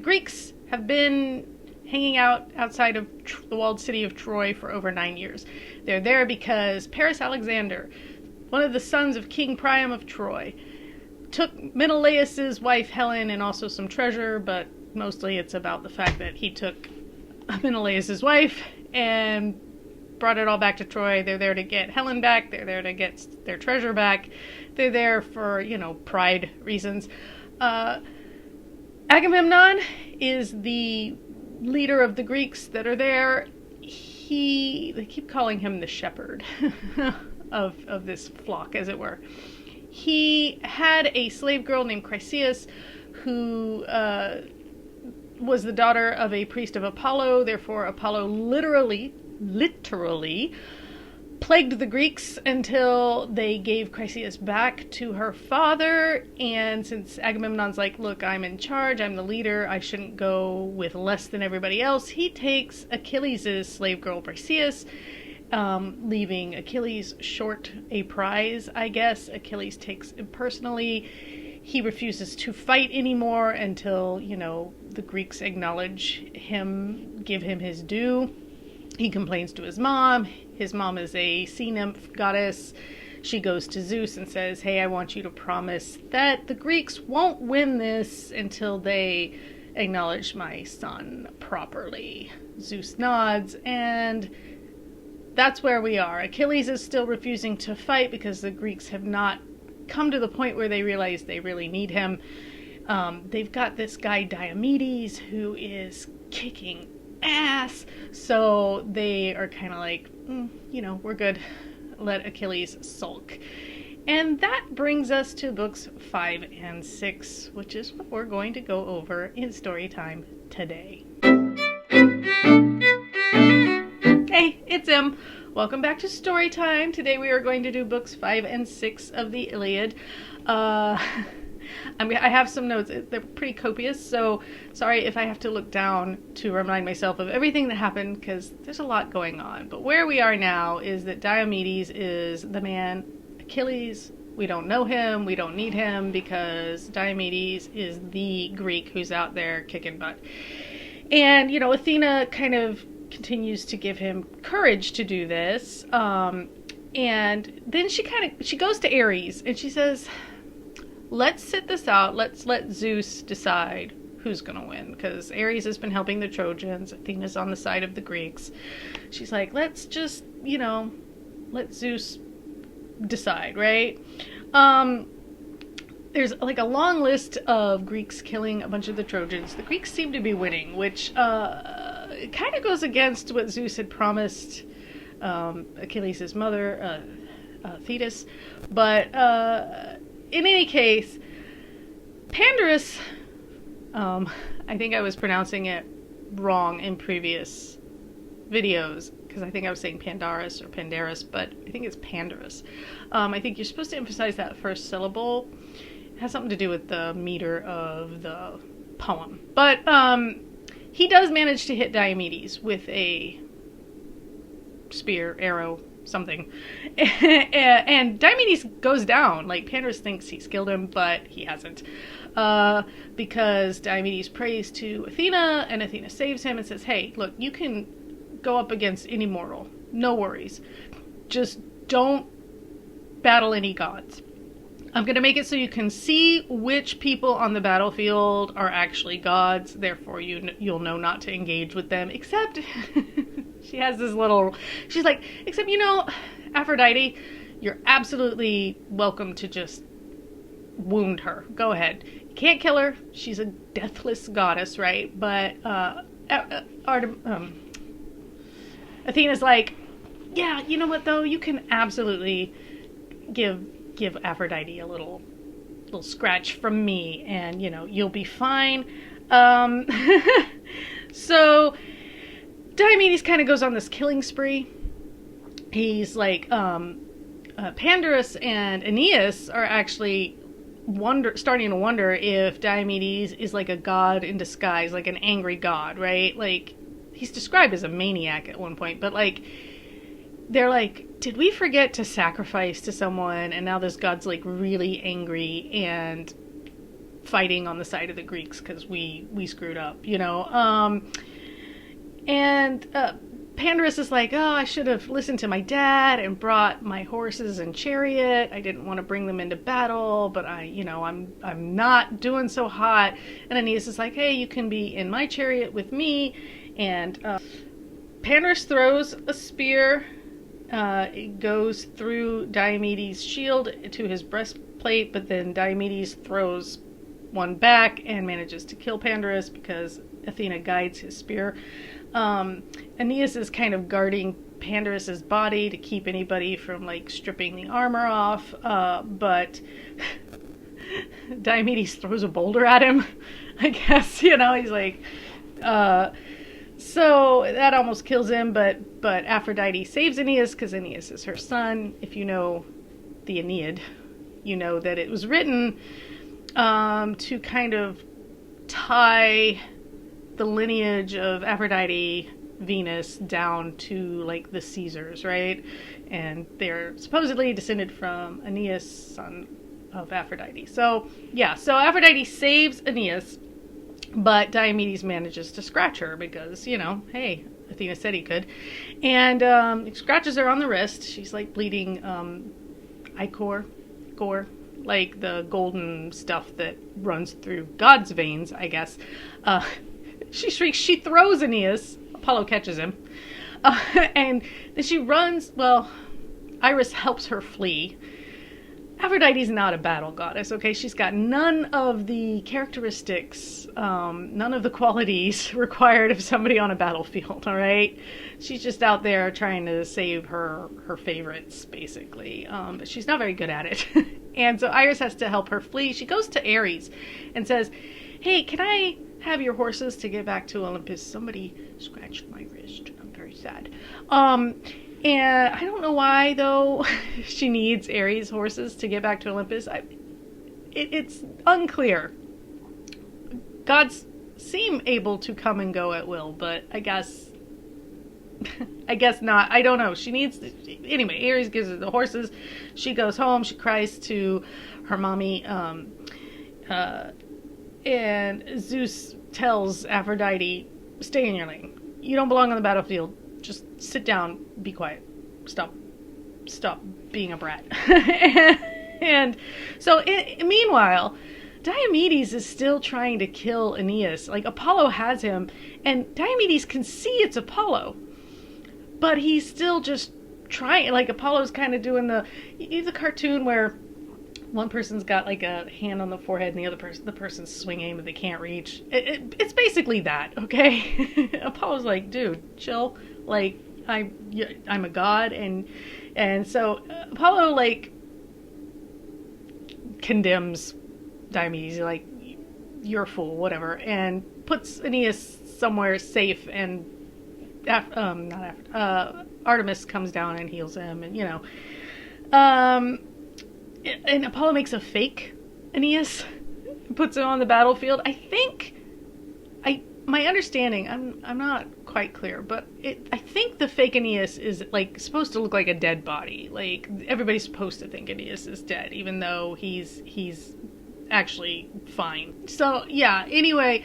Greeks have been hanging out outside of the walled city of Troy for over 9 years. They're there because Paris Alexander, one of the sons of King Priam of Troy, took Menelaus's wife Helen and also some treasure, but mostly it's about the fact that he took Menelaus's wife and brought it all back to Troy. They're there to get Helen back. They're there to get their treasure back. They're there for, pride reasons. Agamemnon is the leader of the Greeks that are there. They keep calling him the shepherd of this flock, as it were. He had a slave girl named Chryseis who was the daughter of a priest of Apollo. Therefore, Apollo literally plagued the Greeks until they gave Chryseis back to her father. And since Agamemnon's like, look, I'm in charge, I'm the leader, I shouldn't go with less than everybody else, he takes Achilles' slave girl Chryseis, leaving Achilles short a prize, I guess. Achilles takes it personally. He refuses to fight anymore until, the Greeks acknowledge him, give him his due. He complains to his mom. His mom is a sea nymph goddess. She goes to Zeus and says, hey, I want you to promise that the Greeks won't win this until they acknowledge my son properly. Zeus nods, and that's where we are. Achilles is still refusing to fight because the Greeks have not come to the point where they realize they really need him. They've got this guy Diomedes who is kicking ass, so they are kind of like, we're good, let Achilles sulk. And that brings us to books 5 and 6, which is what we're going to go over in Storytime today. Hey, it's Em. Welcome back to Storytime. Today we are going to do books 5 and 6 of the Iliad. I have some notes. They're pretty copious, so sorry if I have to look down to remind myself of everything that happened, because there's a lot going on. But where we are now is that Diomedes is the man. Achilles, we don't know him, we don't need him, because Diomedes is the Greek who's out there kicking butt. And, Athena kind of continues to give him courage to do this. And then she goes to Ares and she says, let's sit this out. Let's let Zeus decide who's going to win, because Ares has been helping the Trojans. Athena's on the side of the Greeks. She's like, let's just, let Zeus decide, right? There's like a long list of Greeks killing a bunch of the Trojans. The Greeks seem to be winning, which kind of goes against what Zeus had promised Achilles' mother, Thetis. But in any case, Pandarus, I think I was pronouncing it wrong in previous videos, because I think I was saying Pandarus or Pandarus, but I think it's Pandarus. I think you're supposed to emphasize that first syllable. It has something to do with the meter of the poem. But he does manage to hit Diomedes with a spear, arrow, something. And Diomedes goes down. Like, Pandarus thinks he's killed him, but he hasn't. Because Diomedes prays to Athena, and Athena saves him and says, hey, look, you can go up against any mortal. No worries. Just don't battle any gods. I'm going to make it so you can see which people on the battlefield are actually gods. Therefore, you'll know not to engage with them. Except, she has this little... She's like, except, Aphrodite, you're absolutely welcome to just wound her. Go ahead. You can't kill her. She's a deathless goddess, right? But Athena's like, yeah, you know what, though? You can absolutely give Aphrodite a little scratch from me, and you'll be fine. So Diomedes kind of goes on this killing spree. He's like, Pandarus and Aeneas are actually starting to wonder if Diomedes is like a god in disguise, like an angry god, right? Like, he's described as a maniac at one point, but like, they're like, did we forget to sacrifice to someone, and now this god's like really angry, and fighting on the side of the Greeks because we screwed up, you know. And Pandarus is like, oh, I should have listened to my dad and brought my horses and chariot. I didn't want to bring them into battle, but I'm not doing so hot. And Aeneas is like, hey, you can be in my chariot with me. And Pandarus throws a spear. It goes through Diomedes' shield to his breastplate, but then Diomedes throws one back and manages to kill Pandarus because Athena guides his spear. Aeneas is kind of guarding Pandarus's body to keep anybody from like stripping the armor off, but Diomedes throws a boulder at him, I guess, you know, he's like, so that almost kills him, but Aphrodite saves Aeneas because Aeneas is her son. If you know the Aeneid, you know that it was written to kind of tie the lineage of Aphrodite, Venus, down to like the Caesars, right? And they're supposedly descended from Aeneas, son of Aphrodite. So yeah, so Aphrodite saves Aeneas, but Diomedes manages to scratch her because, you know, hey, Athena said he could. And he scratches her on the wrist. She's like bleeding ichor, gore, like the golden stuff that runs through God's veins, I guess. She shrieks, she throws Aeneas. Apollo catches him. And then she runs. Well, Iris helps her flee. Aphrodite's not a battle goddess, okay? She's got none of the characteristics, none of the qualities required of somebody on a battlefield, all right? She's just out there trying to save her favorites, basically. But she's not very good at it. And so Iris has to help her flee. She goes to Ares and says, hey, can I have your horses to get back to Olympus? Somebody scratched my wrist. I'm very sad. And I don't know why, though, she needs Ares' horses to get back to Olympus. It's unclear. Gods seem able to come and go at will, but I guess not. I don't know. She needs... Anyway, Ares gives her the horses. She goes home. She cries to her mommy. And Zeus tells Aphrodite, stay in your lane. You don't belong on the battlefield. Just sit down, be quiet. Stop being a brat. And so, meanwhile, Diomedes is still trying to kill Aeneas. Like, Apollo has him, and Diomedes can see it's Apollo. But he's still just trying. Like, Apollo's kind of doing the cartoon where one person's got like a hand on the forehead and the person's swinging but they can't reach. It's basically that, okay? Apollo's like, dude, chill. Like, I'm a god, and so Apollo like condemns Diomedes, like, you're a fool, whatever, and puts Aeneas somewhere safe, and Artemis comes down and heals him, and you know, and Apollo makes a fake Aeneas, puts him on the battlefield. My understanding, I'm not quite clear, but I think the fake Aeneas is like supposed to look like a dead body. Like, everybody's supposed to think Aeneas is dead, even though he's actually fine. So yeah, anyway,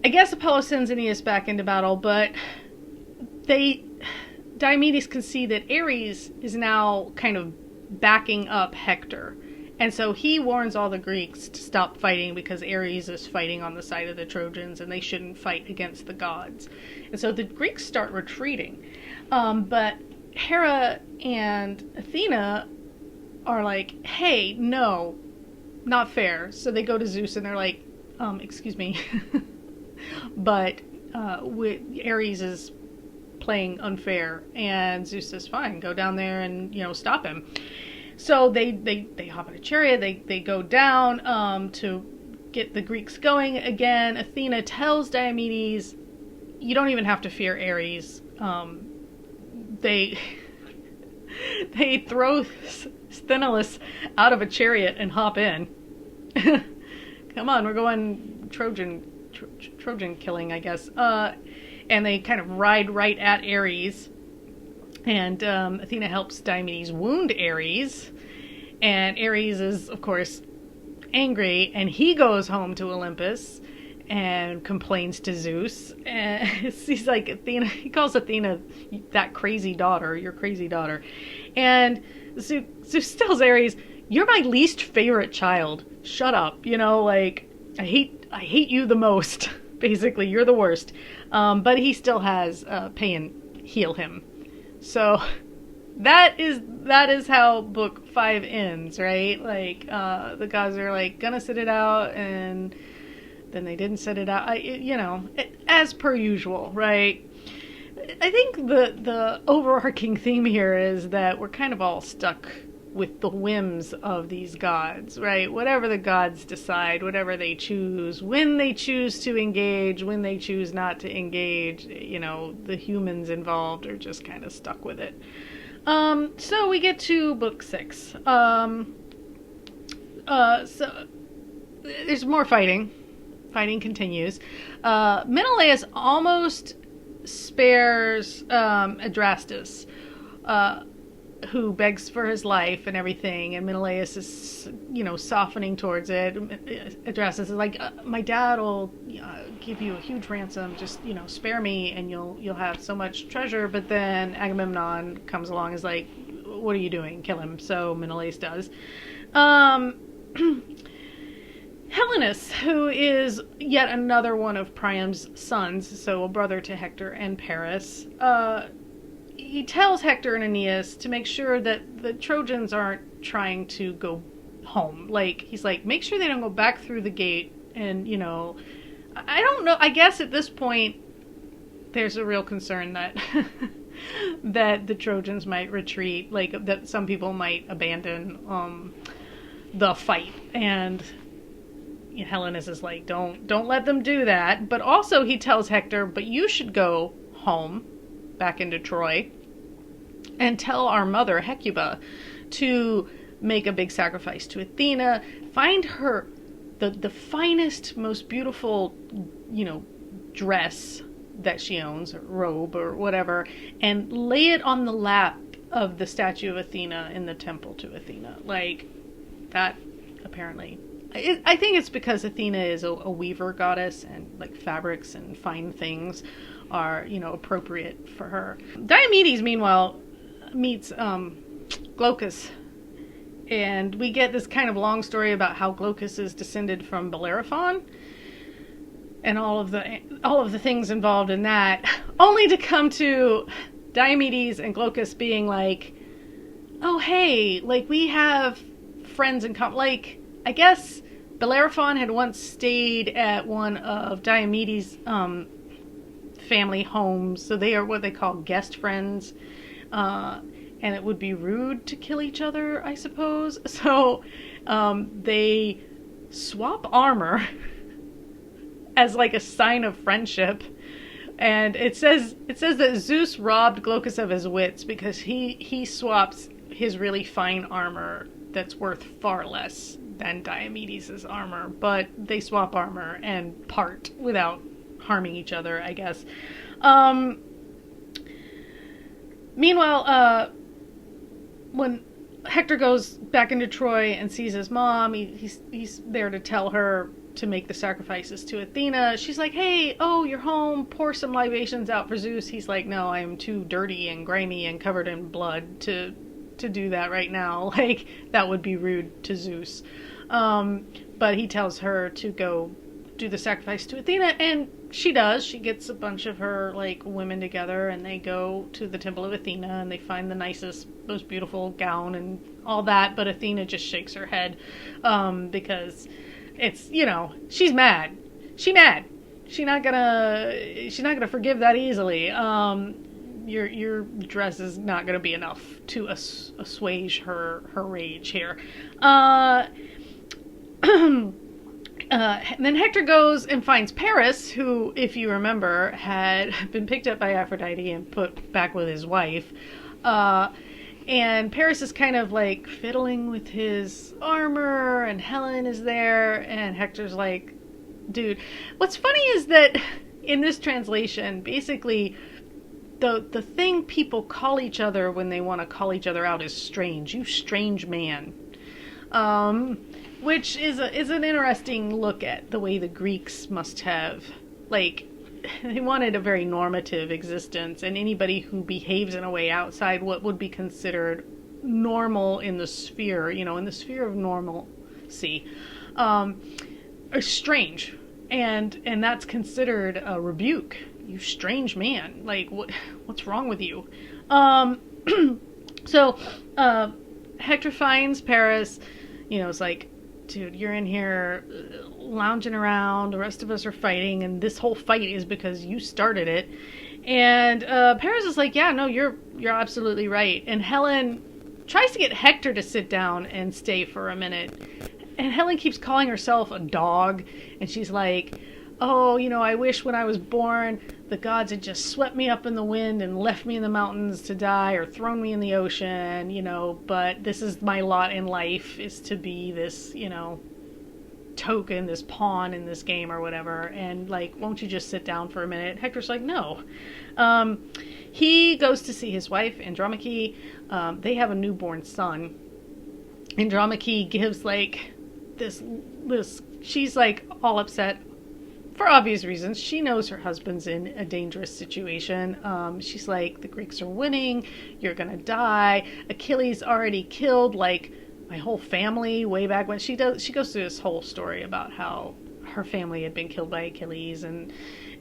I guess Apollo sends Aeneas back into battle, but Diomedes can see that Ares is now kind of backing up Hector. And so he warns all the Greeks to stop fighting because Ares is fighting on the side of the Trojans and they shouldn't fight against the gods. And so the Greeks start retreating. But Hera and Athena are like, hey, no, not fair. So they go to Zeus and they're like, excuse me. But Ares is playing unfair. And Zeus says, fine, go down there and, stop him. So they hop in a chariot, they go down to get the Greeks going again. Athena tells Diomedes, you don't even have to fear Ares. They throw Sthenelus out of a chariot and hop in. Come on, we're going Trojan killing, I guess. And they kind of ride right at Ares. And Athena helps Diomedes wound Ares. And Ares is, of course, angry, and he goes home to Olympus and complains to Zeus. And he's like, Athena, he calls Athena that crazy daughter, your crazy daughter. And Zeus tells Ares, you're my least favorite child. Shut up. You know, like, I hate you the most. Basically, you're the worst. But he still has pay and heal him. So that is how book 5 ends, right? Like, the gods are like gonna sit it out, and then they didn't sit it out. As per usual, right? I think the overarching theme here is that we're kind of all stuck with the whims of these gods, right? Whatever the gods decide, whatever they choose, when they choose to engage, when they choose not to engage, the humans involved are just kind of stuck with it. So we get to book 6. So there's more fighting. Fighting continues. Menelaus almost spares Adrastus, who begs for his life and everything, and Menelaus is, softening towards it. Adrastus is like, my dad will give you a huge ransom, just, spare me and you'll have so much treasure. But then Agamemnon comes along and is like, what are you doing? Kill him. So Menelaus does. Helenus, who is yet another one of Priam's sons, so a brother to Hector and Paris, he tells Hector and Aeneas to make sure that the Trojans aren't trying to go home. Like, he's like, make sure they don't go back through the gate. And, I don't know. I guess at this point, there's a real concern that that the Trojans might retreat, like that some people might abandon the fight. And Helenus is like, don't let them do that. But also he tells Hector, but you should go home back into Troy and tell our mother Hecuba to make a big sacrifice to Athena, find her the finest, most beautiful, dress that she owns, or robe or whatever, and lay it on the lap of the statue of Athena in the temple to Athena. Like, that apparently, I think it's because Athena is a weaver goddess, and like fabrics and fine things are, appropriate for her. Diomedes, meanwhile, meets Glaucus, and we get this kind of long story about how Glaucus is descended from Bellerophon and all of the things involved in that, only to come to Diomedes and Glaucus being like, oh hey, like, we have friends in common. Like, I guess Bellerophon had once stayed at one of Diomedes' family homes, so they are what they call guest friends, and it would be rude to kill each other, I suppose. So they swap armor as like a sign of friendship. And it says that Zeus robbed Glaucus of his wits because he swaps his really fine armor that's worth far less than Diomedes' armor, but they swap armor and part without harming each other, I guess. Meanwhile, when Hector goes back into Troy and sees his mom, he's there to tell her to make the sacrifices to Athena. She's like, hey, you're home, pour some libations out for Zeus. He's like, no, I am too dirty and grimy and covered in blood to do that right now. Like, that would be rude to Zeus. But he tells her to go do the sacrifice to Athena, and she does. She gets a bunch of her, like, women together, and they go to the temple of Athena, and they find the nicest, most beautiful gown and all that, but Athena just shakes her head, because it's, she's mad. She's not gonna forgive that easily. Your dress is not gonna be enough to assuage her rage here. Then Hector goes and finds Paris, who, if you remember, had been picked up by Aphrodite and put back with his wife. And Paris is kind of like fiddling with his armor, and Helen is there, and Hector's like, dude. What's funny is that in this translation, basically, the thing people call each other when they want to call each other out is strange. You strange man. which is an interesting look at the way the Greeks must have, like, they wanted a very normative existence, and anybody who behaves in a way outside what would be considered normal in the sphere, in the sphere of normalcy, are strange, and that's considered a rebuke. You strange man, like what's wrong with you? So Hector finds Paris. It's like, dude, you're in here lounging around, the rest of us are fighting, and this whole fight is because you started it. And Paris is like, yeah, no, you're absolutely right. And Helen tries to get Hector to sit down and stay for a minute. And Helen keeps calling herself a dog, and she's like, oh, I wish when I was born the gods had just swept me up in the wind and left me in the mountains to die, or thrown me in the ocean, but this is my lot in life, is to be this, token, this pawn in this game or whatever, and like, won't you just sit down for a minute? Hector's like, no. He goes to see his wife, Andromache. They have a newborn son. Andromache gives like this, she's like all upset for obvious reasons. She knows her husband's in a dangerous situation. She's like, the Greeks are winning, you're gonna die. Achilles already killed like my whole family way back when. She goes through this whole story about how her family had been killed by Achilles, and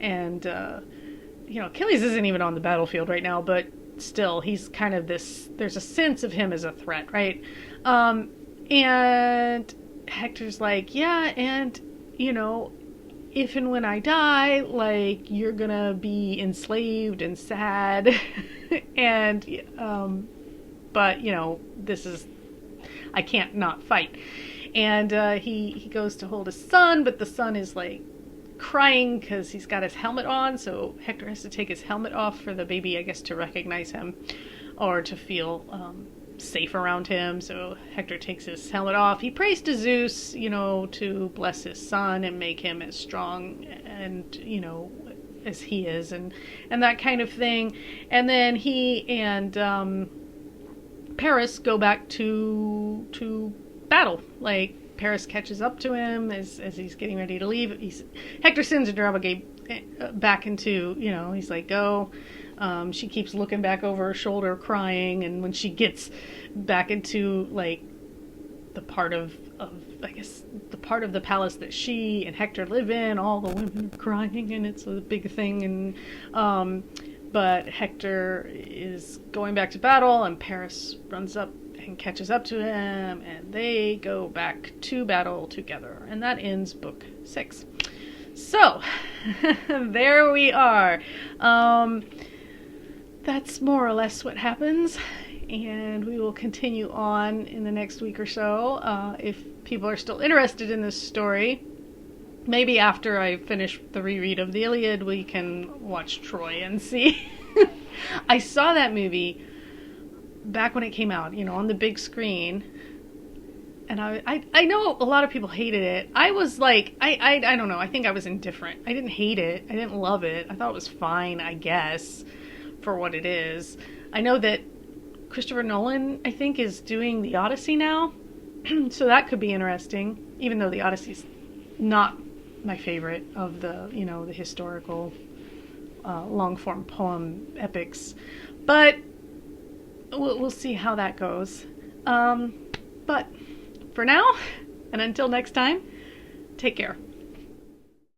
Achilles isn't even on the battlefield right now, but still, he's kind of this, there's a sense of him as a threat, right? And Hector's like, yeah, and if and when I die, like, you're gonna be enslaved and sad. And but this is, I can't not fight. And he goes to hold his son, but the son is like crying because he's got his helmet on, so Hector has to take his helmet off for the baby, I guess, to recognize him or to feel safe around him. So Hector takes his helmet off. He prays to Zeus, to bless his son and make him as strong and as he is, and that kind of thing. And then he and Paris go back to battle. Like, Paris catches up to him as he's getting ready to leave. Hector sends Andromache back into, he's like, go. She keeps looking back over her shoulder, crying, and when she gets back into like the part of I guess the part of the palace that she and Hector live in, all the women are crying, and it's a big thing. And but Hector is going back to battle, and Paris runs up and catches up to him, and they go back to battle together, and that ends book 6. So there we are. That's more or less what happens, and we will continue on in the next week or so. If people are still interested in this story, maybe after I finish the reread of the Iliad, we can watch Troy and see. I saw that movie back when it came out, on the big screen, and I know a lot of people hated it. I was like, I don't know, I think I was indifferent. I didn't hate it, I didn't love it, I thought it was fine, I guess, for what it is. I know that Christopher Nolan, I think, is doing the Odyssey now, so that could be interesting, even though the Odyssey's not my favorite of the, the historical long-form poem epics. But we'll see how that goes. But for now, and until next time, take care.